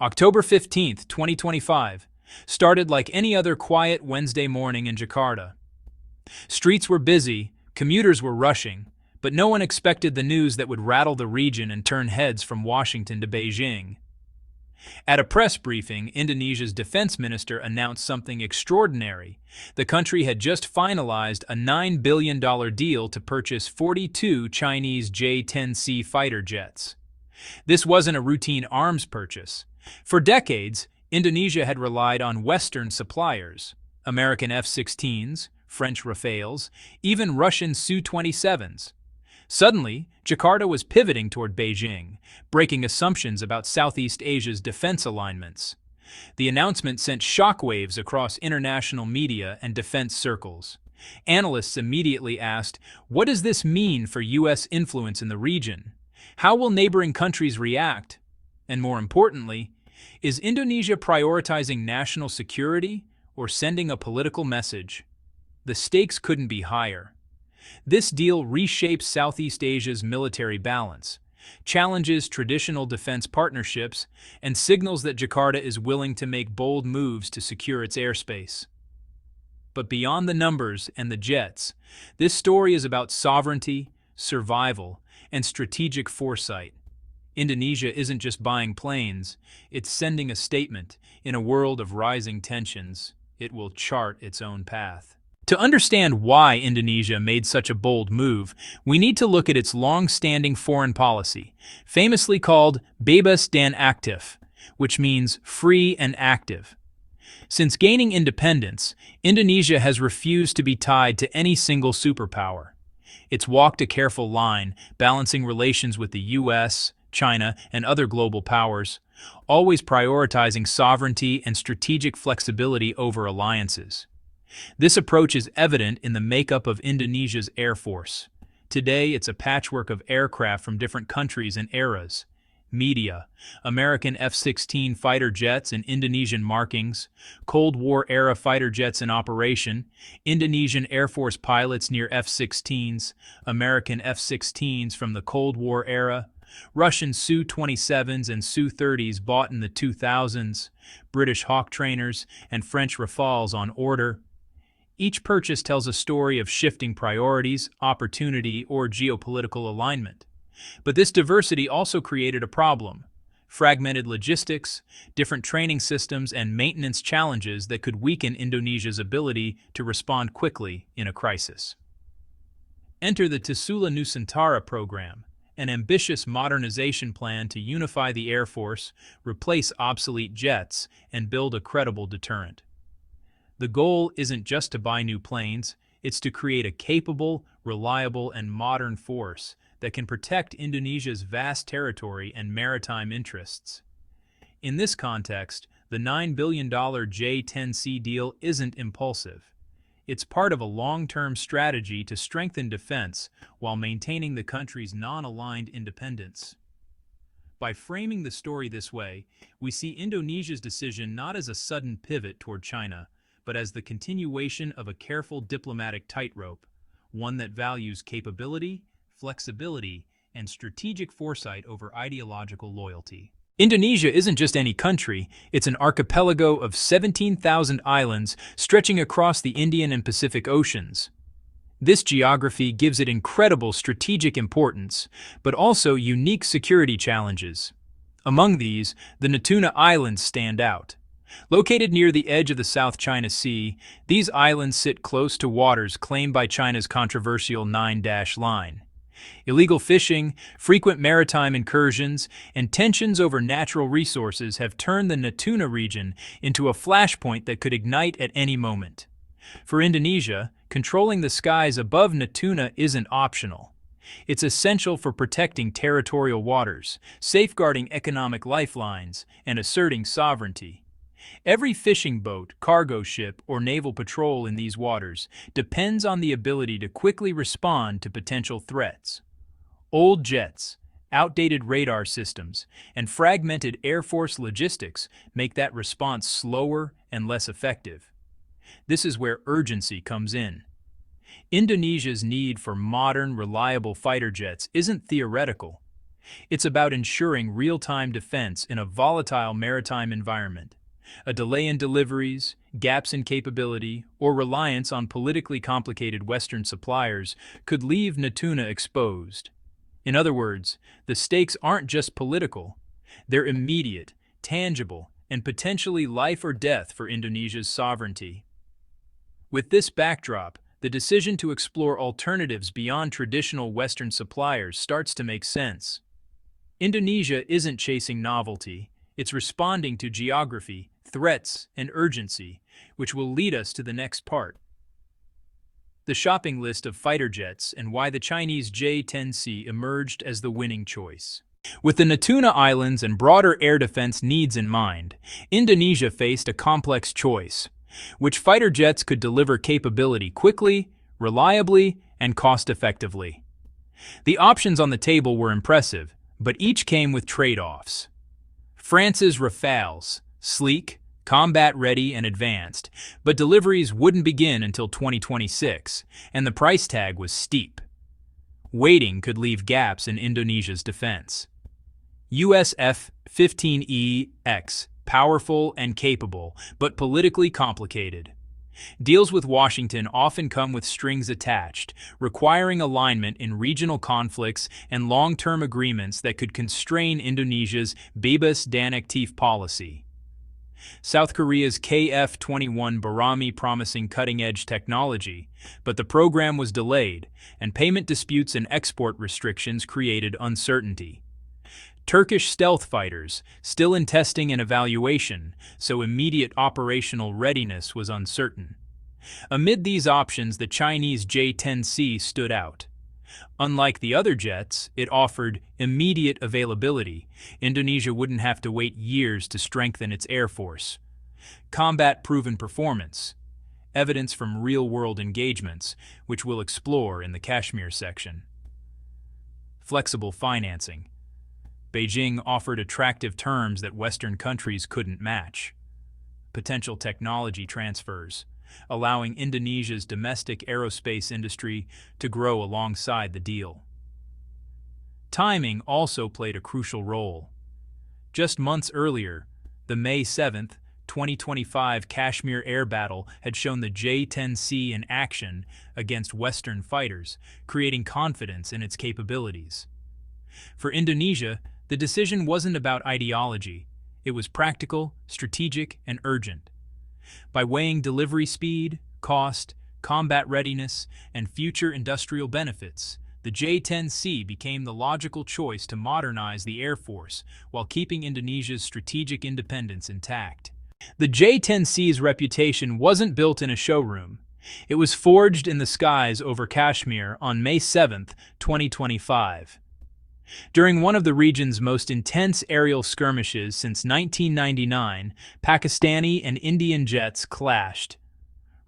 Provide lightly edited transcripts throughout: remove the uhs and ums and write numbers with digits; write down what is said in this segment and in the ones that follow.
October 15th, 2025, started like any other quiet Wednesday morning in Jakarta. Streets were busy, commuters were rushing, but no one expected the news that would rattle the region and turn heads from Washington to Beijing. At a press briefing, Indonesia's defense minister announced something extraordinary. The country had just finalized a $9 billion deal to purchase 42 Chinese J10C fighter jets. This wasn't a routine arms purchase. For decades, Indonesia had relied on Western suppliers, American F-16s, French Rafales, even Russian Su-27s. Suddenly, Jakarta was pivoting toward Beijing, breaking assumptions about Southeast Asia's defense alignments. The announcement sent shockwaves across international media and defense circles. Analysts immediately asked, what does this mean for U.S. influence in the region? How will neighboring countries react? And more importantly, is Indonesia prioritizing national security or sending a political message? The stakes couldn't be higher. This deal reshapes Southeast Asia's military balance, challenges traditional defense partnerships, and signals that Jakarta is willing to make bold moves to secure its airspace. But beyond the numbers and the jets, this story is about sovereignty, survival, and strategic foresight. Indonesia isn't just buying planes, it's sending a statement. In a world of rising tensions, it will chart its own path. To understand why Indonesia made such a bold move, we need to look at its long-standing foreign policy, famously called Bebas dan Aktif, which means free and active. Since gaining independence, Indonesia has refused to be tied to any single superpower. It's walked a careful line, balancing relations with the US, China, and other global powers, always prioritizing sovereignty and strategic flexibility over alliances. This approach is evident in the makeup of Indonesia's Air Force. Today, it's a patchwork of aircraft from different countries and eras. Media, American F-16 fighter jets and Indonesian markings, Cold War-era fighter jets in operation, Indonesian Air Force pilots near F-16s, American F-16s from the Cold War era, Russian Su-27s and Su-30s bought in the 2000s, British Hawk trainers, and French Rafales on order. Each purchase tells a story of shifting priorities, opportunity, or geopolitical alignment. But this diversity also created a problem: fragmented logistics, different training systems, and maintenance challenges that could weaken Indonesia's ability to respond quickly in a crisis. Enter the Trisula Nusantara program, an ambitious modernization plan to unify the Air Force, replace obsolete jets, and build a credible deterrent. The goal isn't just to buy new planes, it's to create a capable, reliable, and modern force that can protect Indonesia's vast territory and maritime interests. In this context, the $9 billion J10C deal isn't impulsive. It's part of a long-term strategy to strengthen defense while maintaining the country's non-aligned independence. By framing the story this way, we see Indonesia's decision not as a sudden pivot toward China, but as the continuation of a careful diplomatic tightrope, one that values capability, flexibility, and strategic foresight over ideological loyalty. Indonesia isn't just any country, it's an archipelago of 17,000 islands stretching across the Indian and Pacific Oceans. This geography gives it incredible strategic importance, but also unique security challenges. Among these, the Natuna Islands stand out. Located near the edge of the South China Sea, these islands sit close to waters claimed by China's controversial Nine-Line. Illegal fishing, frequent maritime incursions, and tensions over natural resources have turned the Natuna region into a flashpoint that could ignite at any moment. For Indonesia, controlling the skies above Natuna isn't optional. It's essential for protecting territorial waters, safeguarding economic lifelines, and asserting sovereignty. Every fishing boat, cargo ship, or naval patrol in these waters depends on the ability to quickly respond to potential threats. Old jets, outdated radar systems, and fragmented Air Force logistics make that response slower and less effective. This is where urgency comes in. Indonesia's need for modern, reliable fighter jets isn't theoretical. It's about ensuring real-time defense in a volatile maritime environment. A delay in deliveries, gaps in capability, or reliance on politically complicated Western suppliers could leave Natuna exposed. In other words, the stakes aren't just political, they're immediate, tangible, and potentially life or death for Indonesia's sovereignty. With this backdrop, the decision to explore alternatives beyond traditional Western suppliers starts to make sense. Indonesia isn't chasing novelty, it's responding to geography, threats, and urgency, which will lead us to the next part. The shopping list of fighter jets and why the Chinese J10C emerged as the winning choice. With the Natuna Islands and broader air defense needs in mind, Indonesia faced a complex choice: which fighter jets could deliver capability quickly, reliably, and cost-effectively. The options on the table were impressive, but each came with trade-offs. France's Rafales, sleek, combat-ready, and advanced, but deliveries wouldn't begin until 2026, and the price tag was steep. Waiting could leave gaps in Indonesia's defense. US F-15EX, powerful and capable, but politically complicated. Deals with Washington often come with strings attached, requiring alignment in regional conflicts and long-term agreements that could constrain Indonesia's Bebas dan Aktif policy. South Korea's KF-21 Barami promising cutting-edge technology, but the program was delayed, and payment disputes and export restrictions created uncertainty. Turkish stealth fighters, still in testing and evaluation, so immediate operational readiness was uncertain. Amid these options, the Chinese J10C stood out. Unlike the other jets, it offered immediate availability. Indonesia wouldn't have to wait years to strengthen its air force. Combat-proven performance, evidence from real-world engagements, which we'll explore in the Kashmir section. Flexible financing. Beijing offered attractive terms that Western countries couldn't match. Potential technology transfers, allowing Indonesia's domestic aerospace industry to grow alongside the deal. Timing also played a crucial role. Just months earlier, the May 7, 2025 Kashmir air battle had shown the J10C in action against Western fighters, creating confidence in its capabilities. For Indonesia, the decision wasn't about ideology. It was practical, strategic, and urgent. By weighing delivery speed, cost, combat readiness, and future industrial benefits, the J10C became the logical choice to modernize the Air Force while keeping Indonesia's strategic independence intact. The J10C's reputation wasn't built in a showroom. It was forged in the skies over Kashmir on May 7, 2025. During one of the region's most intense aerial skirmishes since 1999, Pakistani and Indian jets clashed.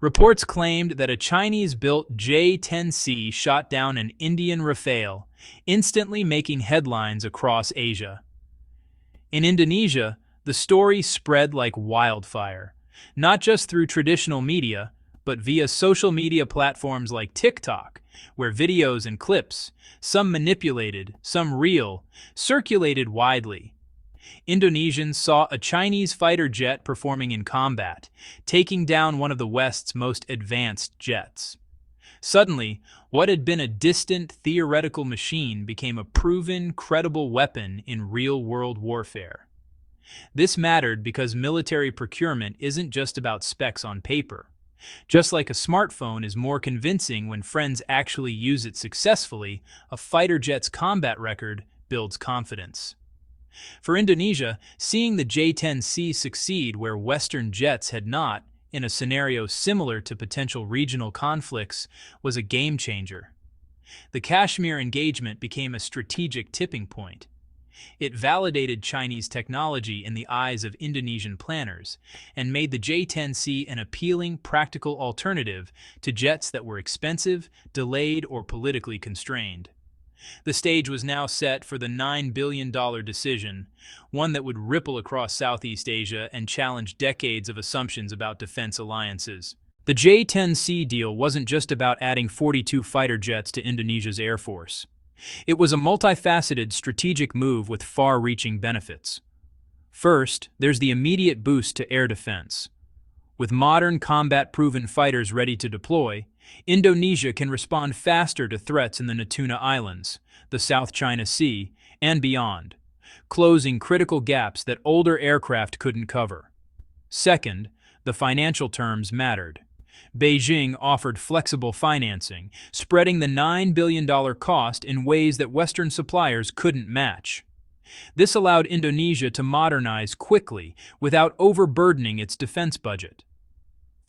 Reports claimed that a Chinese-built J-10C shot down an Indian Rafale, instantly making headlines across Asia. In Indonesia, the story spread like wildfire, not just through traditional media, but via social media platforms like TikTok, where videos and clips, some manipulated, some real, circulated widely. Indonesians saw a Chinese fighter jet performing in combat, taking down one of the West's most advanced jets. Suddenly, what had been a distant, theoretical machine became a proven, credible weapon in real-world warfare. This mattered because military procurement isn't just about specs on paper. Just like a smartphone is more convincing when friends actually use it successfully, a fighter jet's combat record builds confidence. For Indonesia, seeing the J-10C succeed where Western jets had not, in a scenario similar to potential regional conflicts, was a game-changer. The Kashmir engagement became a strategic tipping point. It validated Chinese technology in the eyes of Indonesian planners and made the J-10C an appealing, practical alternative to jets that were expensive, delayed, or politically constrained. The stage was now set for the $9 billion decision, one that would ripple across Southeast Asia and challenge decades of assumptions about defense alliances. The J-10C deal wasn't just about adding 42 fighter jets to Indonesia's air force. It was a multifaceted strategic move with far-reaching benefits. First, there's the immediate boost to air defense. With modern combat-proven fighters ready to deploy, Indonesia can respond faster to threats in the Natuna Islands, the South China Sea, and beyond, closing critical gaps that older aircraft couldn't cover. Second, the financial terms mattered. Beijing offered flexible financing, spreading the $9 billion cost in ways that Western suppliers couldn't match. This allowed Indonesia to modernize quickly without overburdening its defense budget.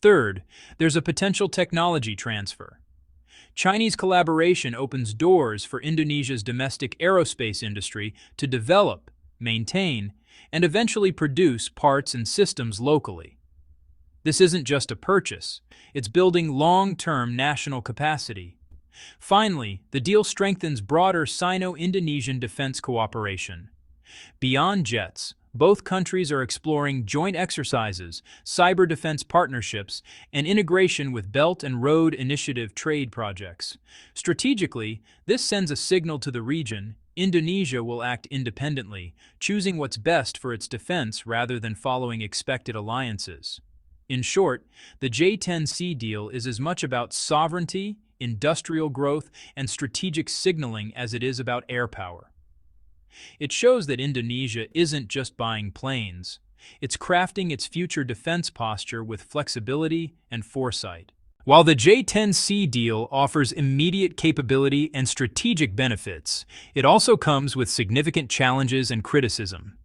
Third, there's a potential technology transfer. Chinese collaboration opens doors for Indonesia's domestic aerospace industry to develop, maintain, and eventually produce parts and systems locally. This isn't just a purchase, it's building long-term national capacity. Finally, the deal strengthens broader Sino-Indonesian defense cooperation. Beyond jets, both countries are exploring joint exercises, cyber defense partnerships, and integration with Belt and Road Initiative trade projects. Strategically, this sends a signal to the region: Indonesia will act independently, choosing what's best for its defense rather than following expected alliances. In short, the J10C deal is as much about sovereignty, industrial growth, and strategic signaling as it is about air power. It shows that Indonesia isn't just buying planes, it's crafting its future defense posture with flexibility and foresight. While the J10C deal offers immediate capability and strategic benefits, it also comes with significant challenges and criticism.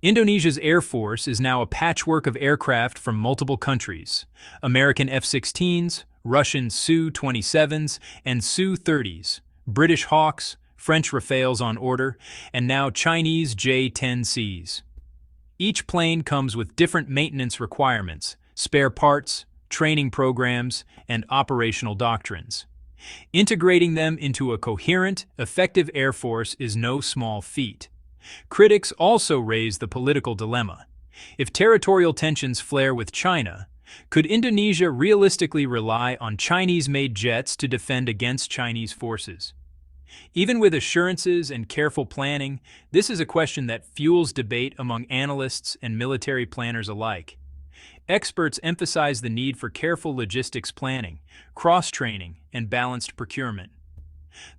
Indonesia's Air Force is now a patchwork of aircraft from multiple countries: American F-16s, Russian Su-27s and Su-30s, British Hawks, French Rafales on order, and now Chinese J10Cs. Each plane comes with different maintenance requirements, spare parts, training programs, and operational doctrines. Integrating them into a coherent, effective Air Force is no small feat. Critics also raise the political dilemma. If territorial tensions flare with China, could Indonesia realistically rely on Chinese-made jets to defend against Chinese forces? Even with assurances and careful planning, this is a question that fuels debate among analysts and military planners alike. Experts emphasize the need for careful logistics planning, cross-training, and balanced procurement.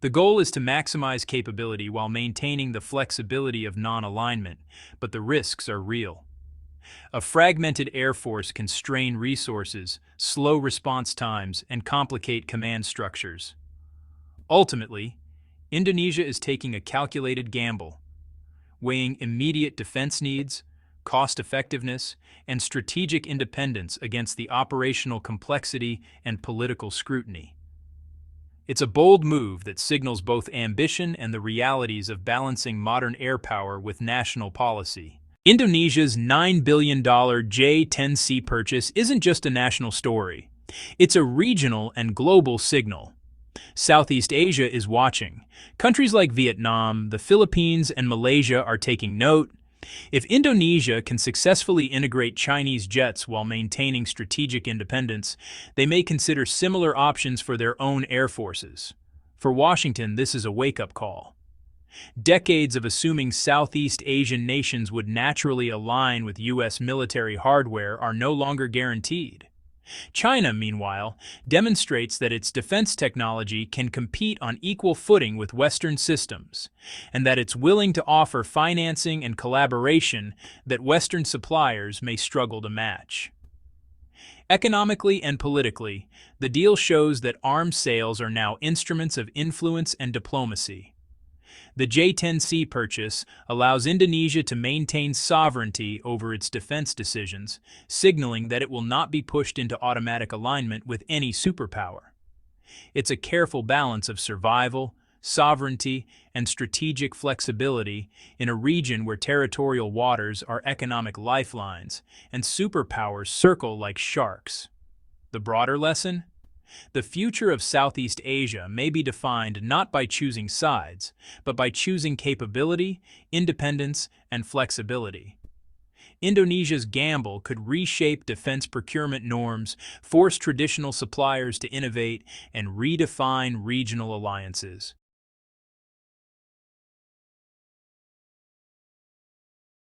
The goal is to maximize capability while maintaining the flexibility of non-alignment, but the risks are real. A fragmented Air Force can strain resources, slow response times, and complicate command structures. Ultimately, Indonesia is taking a calculated gamble, weighing immediate defense needs, cost-effectiveness, and strategic independence against the operational complexity and political scrutiny. It's a bold move that signals both ambition and the realities of balancing modern air power with national policy. Indonesia's $9 billion J10C purchase isn't just a national story. It's a regional and global signal. Southeast Asia is watching. Countries like Vietnam, the Philippines, and Malaysia are taking note. If Indonesia can successfully integrate Chinese jets while maintaining strategic independence, they may consider similar options for their own air forces. For Washington, this is a wake-up call. Decades of assuming Southeast Asian nations would naturally align with U.S. military hardware are no longer guaranteed. China, meanwhile, demonstrates that its defense technology can compete on equal footing with Western systems, and that it's willing to offer financing and collaboration that Western suppliers may struggle to match. Economically and politically, the deal shows that arms sales are now instruments of influence and diplomacy. The J10C purchase allows Indonesia to maintain sovereignty over its defense decisions, signaling that it will not be pushed into automatic alignment with any superpower. It's a careful balance of survival, sovereignty, and strategic flexibility in a region where territorial waters are economic lifelines and superpowers circle like sharks. The broader lesson? The future of Southeast Asia may be defined not by choosing sides, but by choosing capability, independence, and flexibility. Indonesia's gamble could reshape defense procurement norms, force traditional suppliers to innovate, and redefine regional alliances.